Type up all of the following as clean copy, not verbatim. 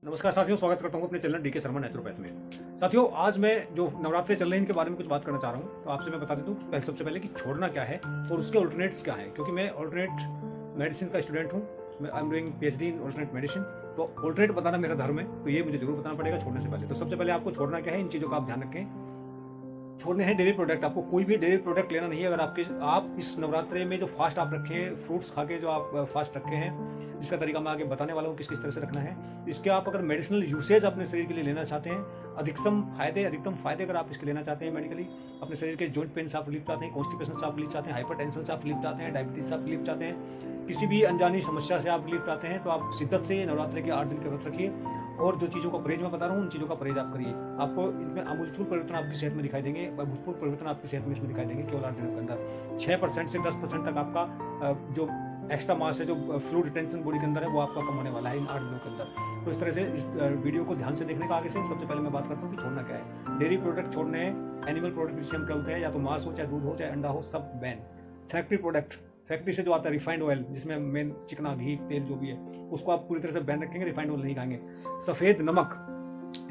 नमस्कार साथियों, स्वागत करता हूँ अपने चैनल डीके शर्मा नेचुरोपैथ में। साथियों, आज मैं जो नवरात्रे चल रहे हैं इनके बारे में कुछ बात करना चाह रहा हूँ। तो आपसे मैं बता देता हूँ सबसे पहले कि छोड़ना क्या है और उसके ऑल्टरनेट्स क्या है, क्योंकि मैं ऑल्टरनेट मेडिसिन का स्टूडेंट हूँ। I am doing PhD in alternate medicine. तो ऑल्टरनेट बताना मेरा धर्म है, तो ये मुझे जरूर बताना पड़ेगा छोड़ने से पहले। तो सबसे पहले आपको छोड़ना क्या है, इन चीज़ों का आप ध्यान रखें। छोड़ने हैं डेयरी प्रोडक्ट। आपको कोई भी डेयरी प्रोडक्ट लेना नहीं है। अगर आप इस नवरात्रे में जो फास्ट आप रखे हैं, फ्रूट्स खा के जो आप फास्ट रखे हैं, इसका तरीका मैं आगे बताने वाला हूँ किस किस तरह से रखना है। इसके आप अगर मेडिसिनल यूसेज अपने शरीर के लिए लेना चाहते हैं, अधिकतम फायदे अगर आप इसके लेना चाहते हैं मेडिकली, अपने शरीर के जॉइंट पेन से आप रिलीफ चाहते हैं, कॉन्स्टिपेशन से आप रिलीफ चाहते हैं, हाइपरटेंशन से आप रिलीफ चाहते हैं, डायबिटीज से आप रिलीफ चाहते हैं, किसी भी अनजानी समस्या से आप रिलीफ चाहते हैं, तो आप शिद्दत से नवरात्रि के 8 दिन के व्रत रखिए। और जो चीज़ों का परहेज मैं बता रहा हूँ, उन चीज़ों का परहेज आप करिए। आपको इनमें आमूलचूल परिवर्तन आपकी सेहत में दिखाई देंगे, भूतपूर्व परिवर्तन आपकी सेहत में इसमें दिखाई देंगे केवल 8 दिनों के अंदर। 6% से 10% तक आपका जो एक्स्ट्रा मास है, जो फ्लूइड रिटेंशन बॉडी के अंदर है, वो आपका कम होने वाला है इन 8 दिनों के अंदर। तो इस तरह से इस वीडियो को ध्यान से देखने का आगे से सबसे पहले मैं बात करता हूँ कि छोड़ना क्या है। डेयरी प्रोडक्ट छोड़ने हैं, एनिमल प्रोडक्ट जिससे हम क्या होते हैं, या तो मांस हो, चाहे दूध हो, चाहे अंडा हो, सब बैन। फैक्ट्री प्रोडक्ट, फैक्ट्री से जो आता है रिफाइंड ऑयल, जिसमें मेन चिकना घी तेल जो भी है, उसको आप पूरी तरह से बैन रखेंगे। रिफाइंड ऑयल नहीं खाएंगे। सफ़ेद नमक,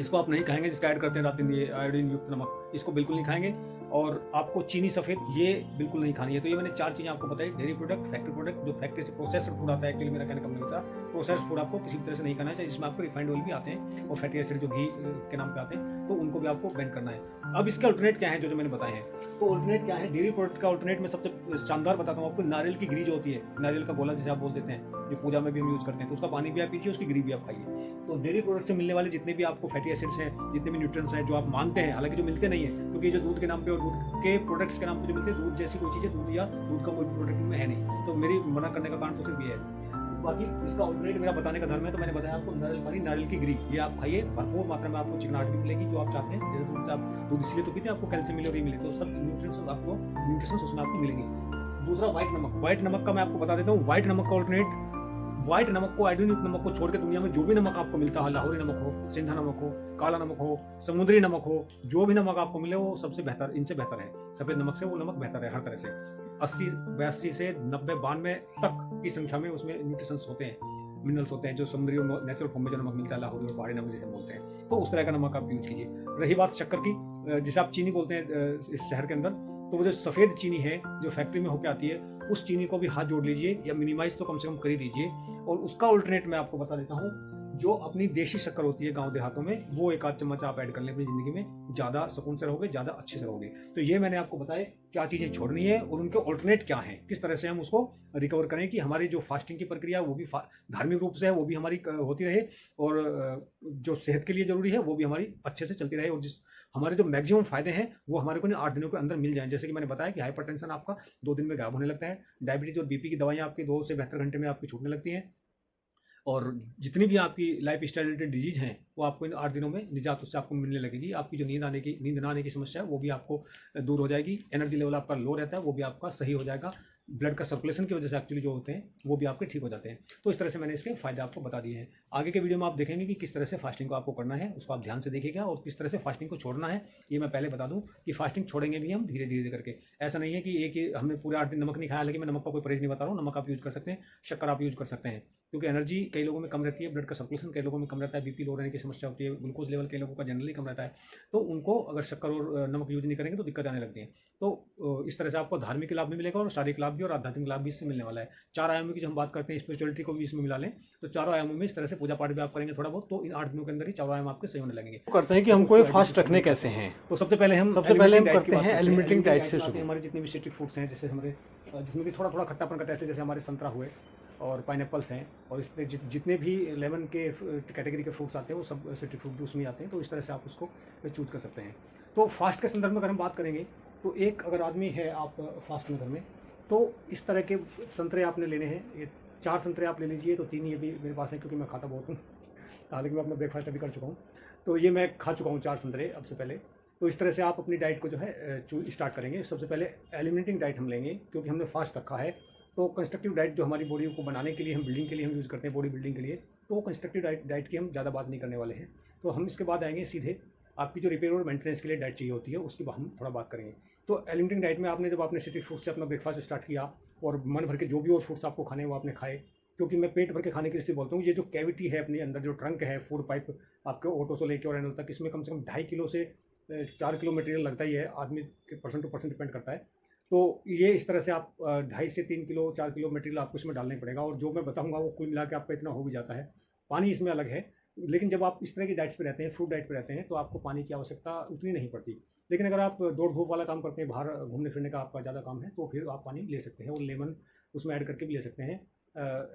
इसको आप नहीं खाएंगे, जिसका ऐड करते हैं रात दिन, ये आयोडीन युक्त नमक, इसको बिल्कुल नहीं खाएंगे। और आपको चीनी सफ़ेद ये बिल्कुल नहीं खानी है। तो ये मैंने 4 चीज़ें आपको बताई। डेयरी प्रोडक्ट, फैक्ट्री प्रोडक्ट, जो फैक्ट्री से प्रोसेस्ड फूड आता है, एक्चुअली मेरा कहने का मतलब होता है प्रोसेस्ड फूड आपको किसी भी तरह से नहीं खाना है, जिसमें आपको रिफाइंड ऑयल भी आते हैं और फैटी एसिड जो घी के नाम पे आते हैं, तो उनको भी आपको बैन करना है। अब इसके अल्टरनेट क्या है जो मैंने बताए हैं। तो अल्टरनेट क्या है, डेयरी प्रोडक्ट का अल्टरनेट में सबसे शानदार बताता हूँ आपको। नारियल की घी जो होती है, नारियल का गोला जिसे आप बोल देते हैं, जो पूजा में भी हम यूज करते हैं, तो उसका पानी भी आप पीजिए, उसकी घी भी आप खाइए। तो डेयरी प्रोडक्ट से मिलने वाले जितने भी आपको फैटी एसिड्स हैं, जितने भी न्यूट्रिएंट्स हैं जो आप मांगते हैं, हालांकि जो मिलते नहीं है, क्योंकि जो दूध के नाम पे और दूध के प्रोडक्ट्स के नाम पे जो मिलते हैं, दूध जैसी कोई चीज़ है, दूध या दूध का कोई प्रोडक्ट में है नहीं। तो मेरी मना करने का कारण तो सिर्फ ये है। बाकी इसका ऑल्टरनेट मेरा बताने का धर्म है। तो मैंने बताया आपको नारियल पानी, नारियल की घी, ये आप खाइए। भरपूर मात्रा में आपको चिकनाहट भी मिलेगी जो आप चाहते हैं। जैसे दूध से आप दूध इसलिए तो पीते हैं, आपको कैल्शियम मिले और ये मिले, तो सब न्यूट्रिशंस उसमें आपको मिलेंगे। दूसरा व्हाइट नमक का मैं आपको बता देता हूँ। व्हाइट नमक का ऑल्टरनेट, व्हाइट नमक को, आयोडीन युक्त नमक को छोड़ के दुनिया में जो भी नमक आपको मिलता है, लाहौरी नमक हो, सिंधा नमक हो, काला नमक हो, समुद्री नमक हो, जो भी नमक आपको मिले वो सबसे बेहतर, इनसे बेहतर है। सफेद नमक से वो नमक बेहतर है हर तरह से। 80 से 90 92 तक की संख्या में उसमें न्यूट्रिशंस होते हैं, मिनरल्स होते हैं, जो समुद्री और नेचुरल फॉर्म में जो नमक मिलता है, लाहौरी और पहाड़ी नमक जिसे हम बोलते हैं, तो उस तरह का नमक आप यूज कीजिए। रही बात शक्कर की, जिसे आप चीनी बोलते हैं इस शहर के अंदर, तो वो जो सफ़ेद चीनी है जो फैक्ट्री में होकर आती है, उस चीनी को भी हाथ जोड़ लीजिए, या मिनिमाइज तो कम से कम कर ही लीजिए। और उसका ऑल्टरनेट मैं आपको बता देता हूँ, जो अपनी देशी शक्कर होती है गांव देहातों में, वो 1 आध चम्मच आप ऐड कर लें अपनी ज़िंदगी में, ज़्यादा सुकून से रहोगे, ज़्यादा अच्छे से रहोगे। तो ये मैंने आपको बताया क्या चीज़ें छोड़नी है और उनके ऑल्टरनेट क्या हैं, किस तरह से हम उसको रिकवर करें कि हमारी जो फास्टिंग की प्रक्रिया वो भी धार्मिक रूप से है, वो भी हमारी होती रहे, और जो सेहत के लिए ज़रूरी है वो भी हमारी अच्छे से चलती रहे, और जिस हमारे जो मैक्सिमम फायदे हैं वो हमारे को 8 दिनों के अंदर मिल जाएं। जैसे कि मैंने बताया कि हाइपरटेंशन आपका 2 दिन में गायब होने लगता है, डायबिटीज और बीपी की दवाइयाँ आपकी 2 से 72 घंटे में आपकी छूटने लगती हैं, और जितनी भी आपकी लाइफ स्टाइल रिलेटेड डिजीज हैं वो आपको इन 8 दिनों में निजात उससे आपको मिलने लगेगी। आपकी जो नींद ना आने की समस्या है वो भी आपको दूर हो जाएगी। एनर्जी लेवल आपका लो रहता है वो भी आपका सही हो जाएगा। ब्लड का सर्कुलेशन की वजह से एक्चुअली जो होते हैं वो भी आपके ठीक हो जाते हैं। तो इस तरह से मैंने इसके फायदे आपको बता दिए हैं। आगे के वीडियो में आप देखेंगे कि किस तरह से फास्टिंग को आपको करना है, उसको आप ध्यान से देखिएगा, और किस तरह से फास्टिंग को छोड़ना है। ये मैं पहले बता दूं कि फास्टिंग छोड़ेंगे भी हम धीरे धीरे करके। ऐसा नहीं है कि एक ही हमने पूरे 8 दिन नमक नहीं खाया, लेकिन मैं नमक का कोई परहेज नहीं बता रहा हूँ। नमक आप यूज़ कर सकते हैं, शक्कर आप यूज़ कर सकते हैं, क्योंकि एनर्जी कई लोगों में कम रहती है, ब्लड का सर्कुलेशन कई लोगों में कम रहता है, बीपी लो रहने की समस्या होती है, ग्लूकोज लेवल कई लोगों का जनरली कम रहता है, तो उनको अगर शक्कर और नमक यूज नहीं करेंगे तो दिक्कत आने लगती है। तो इस तरह से आपको धार्मिक लाभ भी मिलेगा और शारीरिक लाभ भी और आध्यात्मिक लाभ भी इससे मिलने वाला है। 4 आयामों की जब हम बात करते हैं, स्पिरिचुअलिटी को भी इसमें मिला लें, तो 4 आयामों में इस तरह से पूजा पाठ भी आप करेंगे थोड़ा बहुत, तो इन 8 दिनों के अंदर ही 4 आयाम आपके सही होने लगेंगे। तो करते हैं कि हमको ये फास्ट रखने कैसे हैं। तो सबसे पहले हम करते हैं एलिमिनेटिंग डाइट से शुरू। हमारे जितने भी सिट्रिक फ्रूट्स हैं, जैसे हमारे जिसमें कि थोड़ा थोड़ा खट्टापन का टेस्ट है, जैसे हमारे संतरा हुए और पाइनएप्पल्स हैं, और इसमें जितने भी लेमन के कैटेगरी के फ्रूट्स आते हैं वो सब सिट्रिक फ्रूट जूस में आते हैं। तो इस तरह से आप उसको चूज कर सकते हैं। तो फास्ट के संदर्भ में अगर हम बात करेंगे, तो एक अगर आदमी है आप फास्ट में घर में, तो इस तरह के संतरे आपने लेने हैं। ये 4 संतरे आप ले लीजिए। तो 3 ये भी मेरे पास है क्योंकि मैं खाता बहुत हूँ, हालांकि मैं अपना ब्रेकफास्ट अभी कर चुका हूँ, तो ये मैं खा चुका हूँ 4 संतरे अब से पहले। तो इस तरह से आप अपनी डाइट को जो है स्टार्ट करेंगे। सबसे पहले एलिमिनेटिंग डाइट हम लेंगे, क्योंकि हमने फास्ट रखा है। तो कंस्ट्रक्टिव डाइट जो हमारी बॉडी को बनाने के लिए, हम बिल्डिंग के लिए हम यूज़ करते हैं, बॉडी बिल्डिंग के लिए, तो कंस्ट्रक्टिव डाइट की हम ज़्यादा बात नहीं करने वाले हैं। तो हम इसके बाद आएंगे सीधे आपकी जो रिपेयर और मेंटेनेंस के लिए डाइट चाहिए होती है, उसकी हम थोड़ा बात करेंगे। तो एलिमिनेटिंग डाइट में आपने जब आपने सिट्रिक फ्रूट से अपना ब्रेकफास्ट स्टार्ट किया और मन भर के जो भी और फ्रूट्स आपको खाने वो आपने खाए, क्योंकि मैं पेट भर के खाने की इसलिए बोलता हूँ, ये जो कैविटी है अपने अंदर, जो ट्रंक है, फूड पाइप आपके ओटो से लेके और एनल तक, इसमें कम से कम 2.5 किलो से 4 किलो मटेरियल लगता ही है, आदमी के पर्सन टू पर्सन डिपेंड करता है। तो ये इस तरह से आप 2.5 से 3 किलो 4 किलो मटेरियल आपको इसमें डालना ही पड़ेगा, और जो मैं बताऊँगा वो कुल मिला के आपका इतना हो भी जाता है। पानी इसमें अलग है, लेकिन जब आप इस तरह की डाइट्स पे रहते हैं, फ्रूट डाइट पे रहते हैं, तो आपको पानी की आवश्यकता उतनी नहीं पड़ती। लेकिन अगर आप दौड़ धूप वाला काम करते हैं, बाहर घूमने फिरने का आपका ज़्यादा काम है, तो फिर आप पानी ले सकते हैं, और लेमन उसमें ऐड करके भी ले सकते हैं।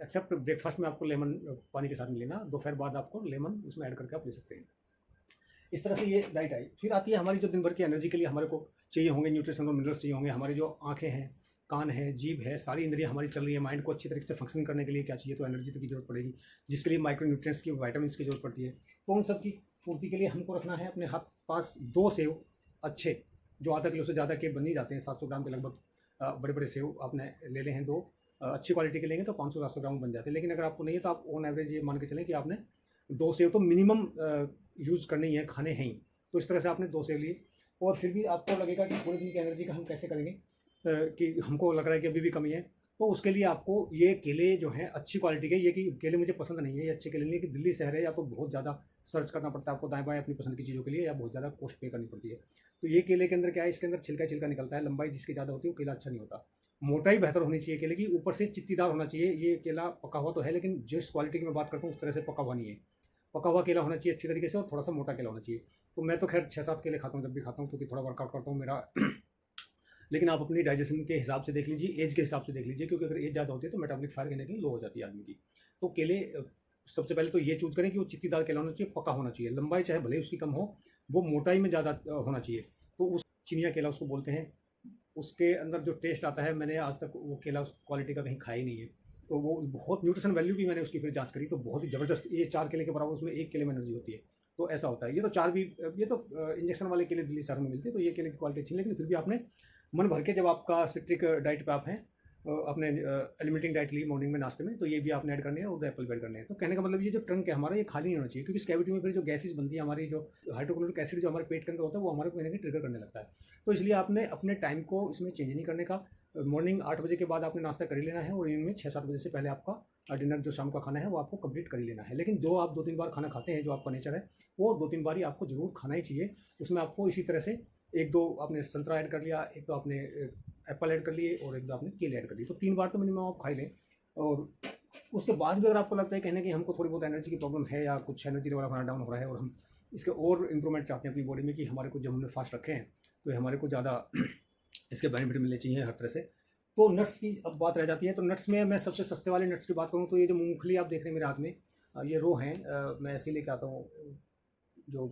एक्सेप्ट ब्रेकफास्ट में आपको लेमन पानी के साथ में लेना, दोपहर बाद आपको लेमन उसमें ऐड करके आप ले सकते हैं। इस तरह से ये डाइट आई। फिर आती है हमारी जो दिन भर की एनर्जी के लिए हमारे को चाहिए होंगे न्यूट्रिशन और मिनरल्स चाहिए होंगे। हमारी जो आँखें हैं, कान है, जीभ है, सारी इंद्रियाँ हमारी चल रही है, माइंड को अच्छी तरीके से फंक्शन करने के लिए क्या चाहिए, तो एनर्जी की जरूरत पड़ेगी, जिसके लिए माइक्रो न्यूट्रिएंट्स की, विटामिन की जरूरत पड़ती है। तो उन सब की पूर्ति के लिए हमको रखना है अपने हाथ पास 2 सेव अच्छे, जो आधा किलो से ज़्यादा के बन ही जाते हैं, 700 ग्राम के लगभग बड़े बड़े सेव आपने ले लें हैं 2। अच्छी क्वालिटी के लेंगे तो 500-700 ग्राम बन जाते हैं। लेकिन अगर आपको नहीं है तो आप ऑन एवरेज ये मान के चलें कि आपने 2 सेव तो मिनिमम यूज़ करने ही है, खाने हैं ही। तो इस तरह से आपने 2 सेव लिए, और फिर भी आपको लगेगा कि पूरे दिन की एनर्जी का हम कैसे करेंगे, कि हमको लग रहा है कि अभी भी कमी है। तो उसके लिए आपको ये केले जो हैं अच्छी क्वालिटी के, ये कि केले मुझे पसंद नहीं है, ये अच्छे केले नहीं है, कि दिल्ली शहर है, या तो बहुत ज़्यादा सर्च करना पड़ता है आपको दाएं बाएं अपनी पसंद की चीज़ों के लिए, या बहुत ज़्यादा कॉस्ट पे करनी पड़ती है। तो ये केले के अंदर क्या है, इसके अंदर छिलका छिलका निकलता है, लंबाई जिसकी ज़्यादा होती है वो केला अच्छा नहीं होता। मोटाई बेहतर होनी चाहिए केले की, ऊपर से चित्तीदार होना चाहिए। ये केला पका हुआ तो है, लेकिन जिस क्वालिटी की मैं बात करता हूँ उस तरह से पका हुआ नहीं है। पका हुआ केला होना चाहिए अच्छी तरीके से, और थोड़ा सा मोटा केला होना चाहिए। तो मैं तो खैर 6-7 केले खाता हूँ जब भी खाता हूँ, क्योंकि थोड़ा वर्कआउट करता हूँ मेरा लेकिन आप अपनी डाइजेशन के हिसाब से देख लीजिए, एज के हिसाब से देख लीजिए, क्योंकि अगर एज ज़्यादा होती है तो मेटाबॉलिक फायर कहीं ना कहीं लो हो जाती है आदमी की। तो केले सबसे पहले तो ये चूज़ करें कि वो चित्तीदार केला होना चाहिए, पका होना चाहिए, लंबाई चाहे भले उसकी कम हो, वो मोटाई में ज़्यादा होना चाहिए। तो उस चिनिया केला उसको बोलते हैं, उसके अंदर जो टेस्ट आता है, मैंने आज तक वो केला उस क्वालिटी का कहीं खाया ही नहीं है। तो वो बहुत न्यूट्रिशन वैल्यू भी मैंने उसकी फिर जांच करी, तो बहुत ही ज़बरदस्त, ये 4 केले के बराबर उसमें 1 केले में एनर्जी होती है। तो ऐसा होता है। ये तो 4 भी, ये तो इंजेक्शन वाले केले दिल्ली शहर में मिलते हैं, तो ये केले की क्वालिटी अच्छी, लेकिन फिर भी आपने मन भर के, जब आपका स्ट्रिक्ट डाइट पे आप हैं, अपने एलिमिनेटिंग डाइट ली मॉर्निंग में नाश्ते में, तो ये भी आपने ऐड करने हैं, और एप्पल भी ऐड करने हैं। तो कहने का मतलब ये जो ट्रंक है हमारा, ये खाली नहीं होना चाहिए, क्योंकि इस कैविटी में फिर जो गैसेज बनती है हमारी, जो हाइड्रोक्लोरिक एसिड जो हमारे पेट के अंदर होता है, वो हमारे को कहीं ना कहीं ट्रिगर करने लगता है। तो इसलिए आपने अपने टाइम को इसमें चेंज नहीं करने का। मॉर्निंग 8 बजे के बाद आपने नाश्ता कर ही लेना है, और इनमें 6-7 बजे से पहले आपका डिनर जो शाम का खाना है वो आपको कंप्लीट कर ही लेना है। लेकिन जो आप 2-3 बार खाना खाते हैं, जो आपका नेचर है, वो 2-3 बार ही आपको जरूर खाना ही चाहिए। उसमें आपको इसी तरह से 1-2 आपने संतरा ऐड कर लिया, 1-2 आपने एप्पल ऐड कर लिए, और 1-2 आपने केले ऐड कर लिए, तो 3 बार तो मिनिमम आप खा ही लें। और उसके बाद भी अगर आपको लगता है कहने कि हमको थोड़ी बहुत एनर्जी की प्रॉब्लम है, या कुछ एनर्जी लेवल हमारा डाउन हो रहा है, और हम इसके और इंप्रूवमेंट चाहते हैं अपनी बॉडी में, कि हमारे को जब हमने फास्ट रखे हैं तो ये हमारे को ज़्यादा इसके बेनिफिट मिलने चाहिए हर तरह से। तो नट्स की अब बात रह जाती है। तो नट्स में मैं सबसे सस्ते वाले नट्स की बात करूँ तो ये जो मूंगफली आप देख रहे हैं मेरे हाथ में, ये रो हैं, मैं ऐसे ही लेके आता हूँ, जो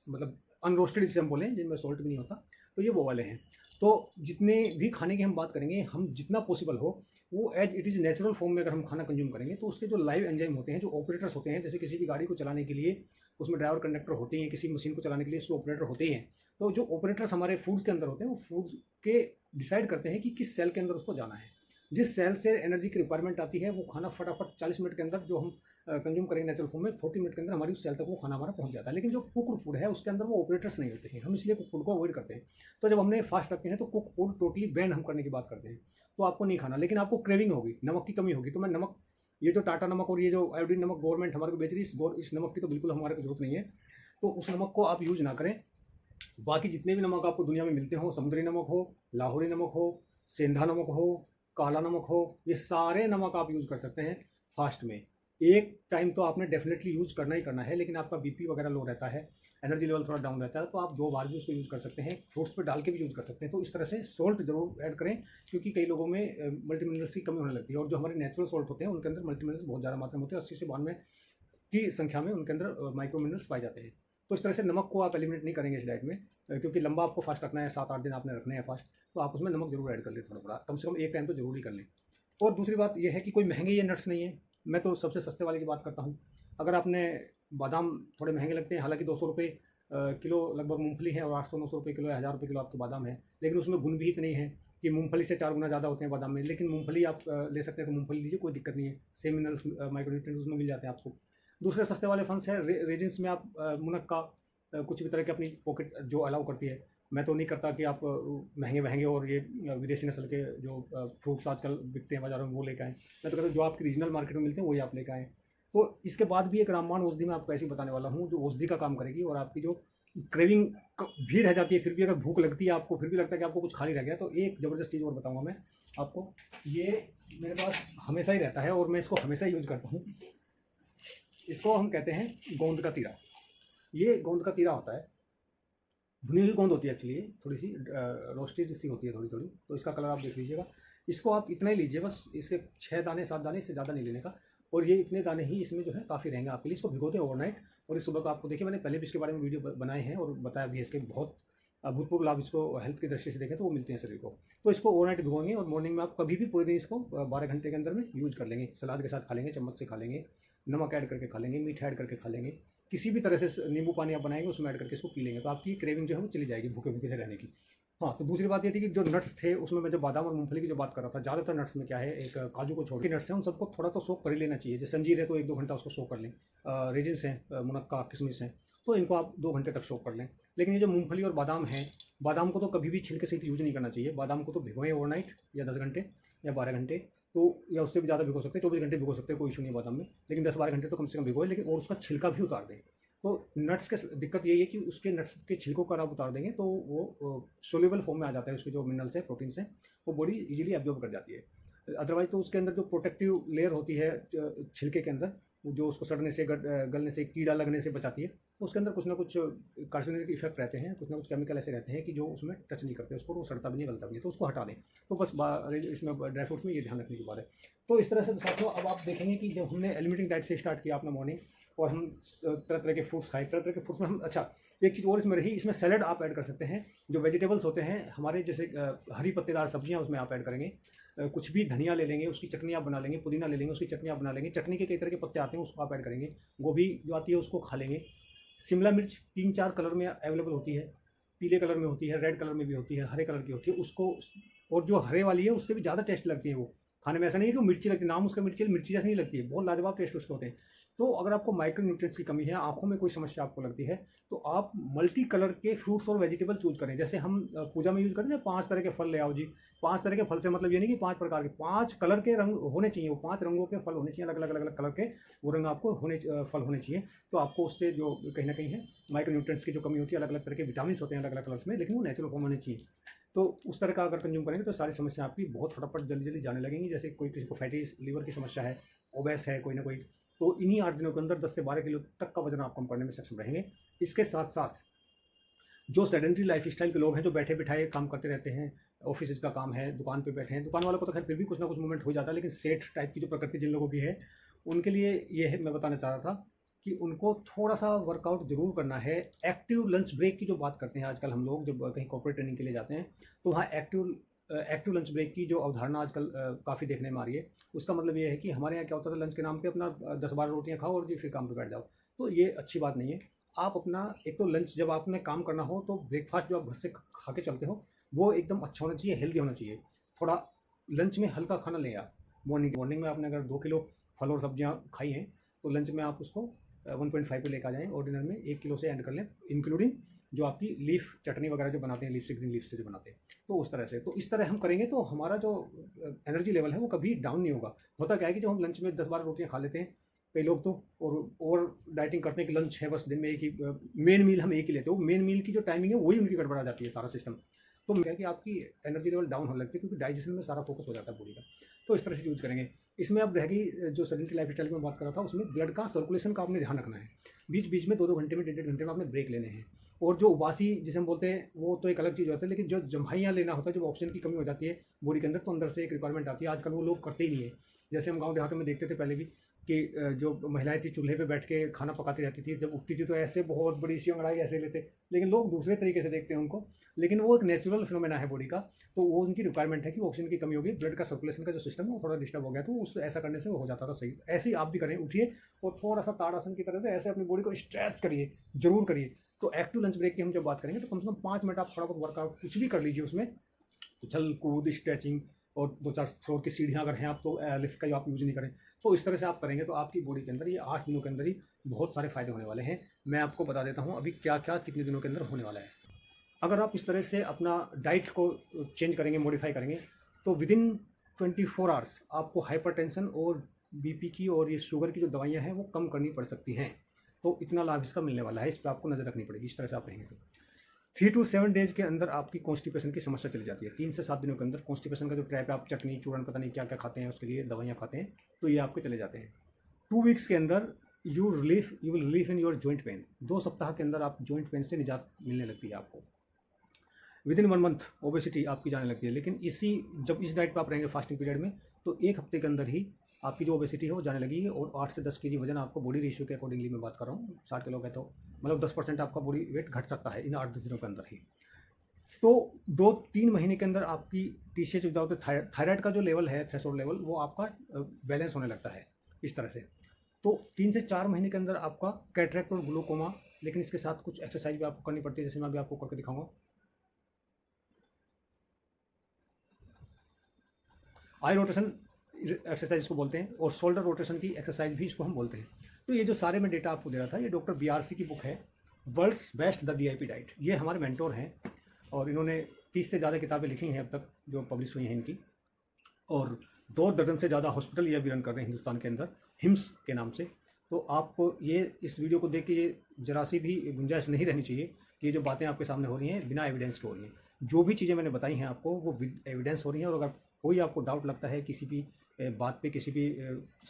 मतलब अनरोस्टेड जिसे हम बोलें, जिनमें सॉल्ट भी नहीं होता, तो ये वो वाले हैं। तो जितने भी खाने की हम बात करेंगे, हम जितना पॉसिबल हो वो as it is natural form में अगर हम खाना कंज्यूम करेंगे, तो उसके जो लाइव एंजाइम होते हैं, जो ऑपरेटर्स होते हैं, जैसे किसी भी गाड़ी को चलाने के लिए उसमें ड्राइवर कंडक्टर होते हैं, किसी मशीन को चलाने के लिए उसके ऑपरेटर होते हैं। तो जो ऑपरेटर्स हमारे फूड्स के अंदर होते हैं, वो फूड के डिसाइड करते हैं कि किस सेल के अंदर उसको जाना है। जिस सेल से एनर्जी की रिक्वायरमेंट आती है, वो खाना फटाफट 40 मिनट के अंदर, जो हम कंज्यूम करेंगे नेचुरल फूड में, 40 मिनट के अंदर हमारी उस सेल तक वो खाना हमारा पहुंच जाता है। लेकिन जो कुकड फूड है उसके अंदर वो ऑपरेटर्स नहीं होते हैं, हम इसलिए कुक फूड को अवॉइड करते हैं। तो जब हमने फास्ट रखते हैं तो कुक फूड टोटली बैन हम करने की बात करते हैं, तो आपको नहीं खाना। लेकिन आपको क्रेविंग होगी, नमक की कमी होगी, तो मैं नमक, ये जो टाटा नमक और ये जो आयोडीन नमक गवर्नमेंट हमारे को बेच रही है, इस नमक की तो बिल्कुल हमारे को जरूरत नहीं है, तो उस नमक को आप यूज ना करें। बाकी जितने भी नमक आपको दुनिया में मिलते हो, समुद्री नमक हो, लाहौरी नमक हो, सेंधा नमक हो, काला नमक हो, ये सारे नमक आप यूज़ कर सकते हैं फास्ट में। एक टाइम तो आपने डेफिनेटली यूज़ करना ही करना है, लेकिन आपका बीपी वगैरह लो रहता है, एनर्जी लेवल थोड़ा डाउन रहता है, तो आप 2 बार भी उसको यूज़ कर सकते हैं, फ्रूट्स पे डाल के भी यूज़ कर सकते हैं। तो इस तरह से सॉल्ट जरूर ऐड करें, क्योंकि कई लोगों में मल्टी मिनरल्स की कमी होने लगती है, और जो हमारे नेचुरल सॉल्ट होते हैं उनके अंदर मल्टी मिनरल्स बहुत ज़्यादा मात्रा में होते हैं, 80 से 92 की संख्या में उनके अंदर माइक्रो मिनरल्स पाए जाते हैं। तो इस तरह से नमक को आप एलिमिनेट नहीं करेंगे इस डाइट में, क्योंकि लंबा आपको फास्ट रखना है, 7-8 दिन आपने रखने हैं फास्ट, तो आप उसमें नमक जरूर ऐड कर लें, थोड़ा थोड़ा, कम से कम एक टाइम तो जरूर ही कर लें। और दूसरी बात यह है कि कोई महंगे ये नट्स नहीं है, मैं तो सबसे सस्ते वाले की बात करता हूँ। अगर आपने बादाम थोड़े महंगे लगते हैं, हालांकि 200 रुपये किलो लगभग मूंगफली है, और 800-900 रुपये किलो या 1000 रुपये किलो आपके बादाम है, लेकिन उसमें गुण भी इतने हैं कि मूंगफली से 4 गुना ज़्यादा होते हैं बादाम में। लेकिन मूंगफली आप ले सकते हैं तो मूंगफली लीजिए, कोई दिक्कत नहीं है, सेम मिनरल्स माइक्रोन्यूट्रिएंट्स उसमें मिल जाते हैं आपको। दूसरे सस्ते वाले फंड्स है रेजिन्स में, आप मुनक्का कुछ भी तरह की अपनी पॉकेट जो अलाउ करती है, मैं तो नहीं करता कि आप महंगे महंगे और ये विदेशी नस्ल के जो फ्रूट्स आजकल बिकते हैं बाज़ारों में वो लेकर आएँ। मैं तो कहता हूँ जो आपकी रीजनल मार्केट में मिलते हैं वही आप लेकर आएँ। तो इसके बाद भी एक रामबाण औषधि मैं आपको ऐसी बताने वाला हूँ जो औषधि का काम करेगी, और आपकी जो क्रेविंग भी रह जाती है, फिर भी अगर भूख लगती है आपको, फिर भी लगता है कि आपको कुछ खाली रह गया, तो एक ज़बरदस्त चीज़ और बताऊँगा मैं आपको। ये मेरे पास हमेशा ही रहता है और मैं इसको हमेशा यूज़ करता हूँ। इसको हम कहते हैं गोंद का तीरा। ये गोंद का तीरा होता है, भुनी हुई गोंद होती है एक्चुअली, थोड़ी सी रोस्टेड सी होती है थोड़ी थोड़ी। तो इसका कलर आप देख लीजिएगा। इसको आप इतना ही लीजिए, बस इसके 6 दाने 7 दाने, इससे ज़्यादा नहीं लेने का। और ये इतने दाने ही इसमें जो है काफ़ी रहेंगे आपके लिए। इसको भिगो दें ओवरनाइट, और इस सुबह को आपको देखिए मैंने पहले भी इसके बारे में वीडियो बनाए हैं और बताया भी है इसके बहुत अभूतपूर्व लाभ इसको हेल्थ की दृष्टि से देखें तो वो मिलते हैं शरीर को। तो इसको ओवरनाइट भिगोएंगे और मॉर्निंग में आप कभी भी पूरे दिन इसको 12 घंटे के अंदर में यूज़ कर लेंगे। सलाद के साथ खा लेंगे, चम्मच से खा लेंगे, नमक ऐड करके खा लेंगे, मीठा ऐड करके खा लेंगे, किसी भी तरह से नींबू पानी आप बनाएंगे उसमें ऐड करके इसको पी लेंगे, तो आपकी क्रेविंग जो है वो चली जाएगी भूखे भूखे से रहने की। हाँ, तो दूसरी बात ये थी कि जो नट्स थे उसमें मैं जो बादाम और मूंगफली की जो बात कर रहा था, ज़्यादातर नट्स में क्या है, एक काजू को छोड़ के नट्स हैं उन सबको थोड़ा तो सोक कर ही लेना चाहिए। जैसे अंजीर है तो 1-2 घंटा उसको सोक कर लें, रेजिन्स हैं, मुनक्का किशमिश हैं, तो इनको आप 2 घंटे तक सोक कर लें। लेकिन ये जो मूंगफली और बादाम हैं, बादाम को तो कभी भी छिलके सहित यूज़ नहीं करना चाहिए। बादाम को तो भिगोएं ओवरनाइट, या 10 घंटे या 12 घंटे, तो या उससे भी ज़्यादा भिगो सकते हैं, 24 घंटे भिगो सकते हैं, कोई इशू नहीं है बादाम में, लेकिन 10-12 घंटे तो कम से कम भिगोए। लेकिन और उसका छिलका भी उतार दें। तो नट्स के दिक्कत यही है कि उसके नट्स के छिलकों का आप उतार देंगे तो वो सोल्यूबल फॉर्म में आ जाता है, उसके जो मिनरल्स हैं, प्रोटीन्स हैं, वो बॉडी इजीली एब्जॉर्ब कर जाती है। अदरवाइज तो उसके अंदर जो प्रोटेक्टिव लेयर होती है छिलके के अंदर, जो उसको सड़ने से गलने से, कीड़ा लगने से बचाती है, तो उसके अंदर कुछ ना कुछ कार्सिनोजेनिक इफेक्ट रहते हैं, कुछ ना कुछ केमिकल ऐसे रहते हैं कि जो उसमें टच नहीं करते उसको, वो सड़ता भी नहीं, गलता भी नहीं, तो उसको हटा दें। तो बस इसमें ड्राई फ्रूट्स में ये ध्यान रखने की बात है। तो इस तरह से साथियों अब आप देखेंगे कि जब हमने एलिमिनेटिंग डाइट से स्टार्ट किया अपना मॉर्निंग, और हम तरह तरह के फ्रूट्स खाए, तरह तरह के फ्रूट्स में हम, अच्छा एक चीज़ और इसमें रही, इसमें सैलड आप ऐड कर सकते हैं। जो वेजिटेबल्स होते हैं हमारे, जैसे हरी पत्तेदार सब्जियां, उसमें आप ऐड करेंगे। कुछ भी धनिया ले लेंगे, उसकी चटनी आप बना लेंगे, पुदीना ले लेंगे, उसकी चटनी आप बना लेंगे, चटनी के कई तरह के पत्ते आते हैं उसको आप ऐड करेंगे, गोभी जो आती है उसको खा लेंगे। शिमला मिर्च 3-4 कलर में अवेलेबल होती है, पीले कलर में होती है, रेड कलर में भी होती है, हरे कलर की होती है, उसको, और जो हरे वाली है उससे भी ज़्यादा टेस्ट लगती है वो खाने में। ऐसा नहीं है कि वो मिर्ची लगती है, नाम उसका मिर्ची, मिर्ची जैसी नहीं लगती है, बहुत लाजवाब टेस्ट उसके होते हैं। तो अगर आपको माइक्रो न्यूट्रिएंट्स की कमी है, आंखों में कोई समस्या आपको लगती है, तो आप मल्टी कलर के फ्रूट्स और वेजिटेबल चूज करें। जैसे हम पूजा में यूज करते हैं 5 तरह के फल ले आओ जी। 5 तरह के फल से मतलब ये नहीं कि 5 प्रकार के, 5 कलर के रंग होने चाहिए, वो 5 रंगों के फल होने चाहिए, अलग अलग अलग अलग कलर के वो रंग आपको फल होने चाहिए। तो आपको उससे जो कहीं ना कहीं है माइक्रो न्यूट्रिएंट्स की जो कमी होती है, अलग अलग तरह के विटामिन होते हैं अलग अलग कलर्स में, लेकिन वो नेचुरल फॉर्म होने चाहिए। तो उस तरह का अगर कंज्यूम करेंगे तो सारी समस्या आपकी बहुत फटाफट जल्दी जल्दी जाने लगेंगी। जैसे कोई किसी को फैटी लीवर की समस्या है, ओबेस है कोई ना कोई, तो इन्हीं 8 दिनों के अंदर 10 से 12 किलो तक का वजन आप कम करने में सक्षम रहेंगे। इसके साथ साथ जो सेडेंट्री लाइफ स्टाइल के लोग हैं, जो बैठे बिठाए काम करते रहते हैं, ऑफिस का काम है, दुकान पे बैठे हैं, दुकान वालों को तो खैर फिर भी कुछ ना कुछ मूवमेंट हो जाता है, लेकिन सेठ टाइप की जो प्रकृति जिन लोगों की है, उनके लिए ये है, मैं बताना चाह रहा था कि उनको थोड़ा सा वर्कआउट जरूर करना है। एक्टिव लंच ब्रेक की जो बात करते हैं आजकल हम लोग, जब कहीं कॉर्पोरेट ट्रेनिंग के लिए जाते हैं, तो वहाँ एक्टिव लंच ब्रेक की जो अवधारणा आजकल काफ़ी देखने में आ रही है। उसका मतलब ये है कि हमारे यहाँ क्या होता था, लंच के नाम पे अपना 10-12 रोटियाँ खाओ और जी फिर काम पे बैठ जाओ। तो ये अच्छी बात नहीं है। आप अपना एक तो लंच, जब आपने काम करना हो तो ब्रेकफास्ट जो आप घर से खा के चलते हो वो एकदम अच्छा होना चाहिए, हेल्दी होना चाहिए। थोड़ा लंच में हल्का खाना लें आप। मॉर्निंग में आपने अगर 2 किलो फल और सब्जियाँ खाई हैं, तो लंच में आप उसको 1.5 पे लेकर आ जाएँ, और डिनर में 1 किलो से एंड कर लें, इंक्लूडिंग जो आपकी लीफ चटनी वगैरह जो बनाते हैं, लीफ से, ग्रीन लीफ से जो बनाते हैं, तो उस तरह से। तो इस तरह हम करेंगे तो हमारा जो एनर्जी लेवल है वो कभी डाउन नहीं होगा। होता क्या है कि जब हम लंच में 10-12 रोटियां खा लेते हैं, कई लोग तो, और ओवर डाइटिंग करते हैं कि लंच है बस दिन में एक ही, मेन मील हम एक ही लेते हैं, वो मेन मील की जो टाइमिंग है वही उनकी गड़बड़ा जाती है सारा सिस्टम। तो क्या है कि आपकी एनर्जी लेवल डाउन होने लगती है, क्योंकि डाइजेशन में सारा फोकस हो जाता है बॉडी का। तो इस तरह से यूज करेंगे। इसमें अब रहेगी जो सेडेंटरी लाइफ स्टाइल की मैं बात कर रहा था, उसमें ब्लड का सर्कुलेशन का आपने ध्यान रखना है। बीच बीच में 2-2 घंटे में, 1.5 घंटे में आपने ब्रेक लेने हैं। और जो उबासी जिसे हम बोलते हैं वो तो एक अलग चीज़ होती है, लेकिन जो जम्हाइयाँ लेना होता है, जब ऑक्सीजन की कमी हो जाती है बॉडी के अंदर, तो अंदर से एक रिक्वायरमेंट आती है, आजकल वो लोग करते ही नहीं है। जैसे हम गाँव देहातों में देखते थे पहले भी कि जो महिलाएं थी चूल्हे पे बैठ के खाना पकाती रहती थी, जब उठती थी तो ऐसे बहुत बड़ी सी अंगड़ाई ऐसे लेते, लेकिन लोग दूसरे तरीके से देखते हैं उनको, लेकिन वो एक नेचुरल फिनोमेना है बॉडी का। तो वो उनकी रिक्वायरमेंट है कि ऑक्सीजन की कमी होगी, ब्लड का सर्कुलेशन का जो सिस्टम है वो थोड़ा डिस्टर्ब हो गया, तो उस ऐसा करने से वो हो जाता था सही। ऐसे ही आप भी करें, उठिए और थोड़ा सा ताड़ासन की तरह से ऐसे अपनी बॉडी को स्ट्रेच करिए, जरूर करिए। तो एक्टिव लंच ब्रेक की हम जब बात करेंगे तो कम से कम 5 मिनट आप थोड़ा बहुत वर्कआउट कुछ भी कर लीजिए उसमें, उछल कूद, स्ट्रेचिंग, और 2-4 फ्लोर की सीढ़ियाँ अगर हैं आप तो लिफ्ट का जो आप यूज़ नहीं करें, तो इस तरह से आप करेंगे तो आपकी बॉडी के अंदर ये 8 दिनों के अंदर ही बहुत सारे फायदे होने वाले हैं। मैं आपको बता देता हूँ अभी क्या क्या कितने दिनों के अंदर होने वाला है। अगर आप इस तरह से अपना डाइट को चेंज करेंगे, मॉडिफाई करेंगे, तो विदिन 24 आवर्स आपको हाइपरटेंशन और बीपी की और ये शुगर की जो दवाइयाँ हैं वो कम करनी पड़ सकती हैं। तो इतना लाभ इसका मिलने वाला है, इस पर आपको नज़र रखनी पड़ेगी। इस तरह से आप रहेंगे तो 3 to 7 डेज़ के अंदर आपकी कॉन्स्टिपेशन की समस्या चली जाती है। 3 से 7 दिनों के अंदर कॉन्स्टिपेशन का जो ट्रैप है, आप चटनी चूरन पता नहीं क्या क्या खाते हैं, उसके लिए दवाइयाँ खाते हैं, तो ये आपके चले जाते हैं। 2 वीक्स के अंदर you will relief in your joint pain. 2 सप्ताह के अंदर आप जॉइंट पेन से निजात मिलने लगती है आपको। विदिन 1 मंथ ओबेसिटी आपकी जाने लगती है। लेकिन जब इस डाइट पर आप रहेंगे फास्टिंग पीरियड में, तो 1 हफ्ते के अंदर ही आपकी जो ओबेसिटी है वो जाने लगेगी। और 8 से 10 केजी वजन आपको बॉडी रेशियो के अकॉर्डिंगली मैं बात कर रहा हूँ, 60 किलो का, तो मतलब 10% आपका बॉडी वेट घट सकता है इन 8-10 दिनों के अंदर ही। तो 2-3 महीने के अंदर आपकी TSH विदाउट थायराइड का जो लेवल है, थ्रेशोल्ड लेवल, वो आपका बैलेंस होने लगता है इस तरह से। तो 3 से 4 महीने के अंदर आपका कैटरेक्ट और ग्लूकोमा, लेकिन इसके साथ कुछ एक्सरसाइज भी आपको करनी पड़ती है, जैसे मैं अभी आपको करके दिखाऊंगा। आई रोटेशन एक्सरसाइज इसको बोलते हैं, और शोल्डर रोटेशन की एक्सरसाइज भी इसको हम बोलते हैं। तो ये जो सारे मैं डेटा आपको दे रहा था, ये डॉक्टर BRC की बुक है, world's best the DIP diet. ये हमारे मेंटोर हैं और इन्होंने 30 से ज़्यादा किताबें लिखी हैं अब तक जो पब्लिश हुई हैं इनकी, और 2 दर्जन से ज़्यादा हॉस्पिटल ये अभी रन कर रहे हैं हिंदुस्तान के अंदर, हिम्स के नाम से। तो आपको इस वीडियो को देख के ये जरा सी भी गुंजाइश नहीं रहनी चाहिए कि ये जो बातें आपके सामने हो रही हैं बिना एविडेंस के हो रही हैं। जो भी चीज़ें मैंने बताई हैं आपको वो विद एविडेंस हो रही हैं। और अगर कोई आपको डाउट लगता है किसी भी बात पे, किसी भी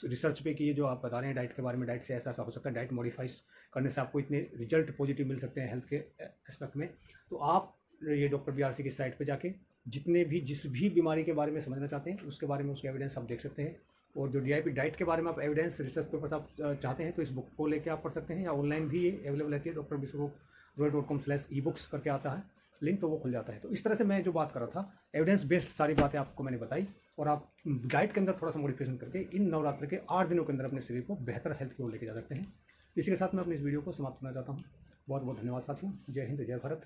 रिसर्च पे, कि ये जो आप बता रहे हैं डाइट के बारे में, डाइट से ऐसा ऐसा हो सकता है, डाइट मॉडिफाई करने से आपको इतने रिजल्ट पॉजिटिव मिल सकते हैं हेल्थ के एस्पेक्ट में, तो आप ये डॉक्टर BRC की साइट पे जाके जिस भी बीमारी के बारे में समझना चाहते हैं उसके बारे में उसके एविडेंस आप देख सकते हैं। और जो DIP डाइट के बारे में आप एविडेंस रिसर्च पेपर्स आप चाहते हैं तो इस बुक को लेके आप पढ़ सकते हैं, या ऑनलाइन भी ये अवेलेबल रहती है, drbisurobroy.com/ebooks करके आता है लिंक, तो वो खुल जाता है। तो इस तरह से मैं जो बात कर रहा था, एविडेंस बेस्ड सारी बातें आपको मैंने बताई, और आप डाइट के अंदर थोड़ा सा मॉडिफिकेशन करके इन नवरात्र के 8 दिनों के अंदर अपने शरीर को बेहतर हेल्थ की ओर लेके जा सकते हैं। इसी के साथ मैं अपनी इस वीडियो को समाप्त करना चाहता हूँ। बहुत बहुत धन्यवाद साथियों। जय हिंद, जय भारत।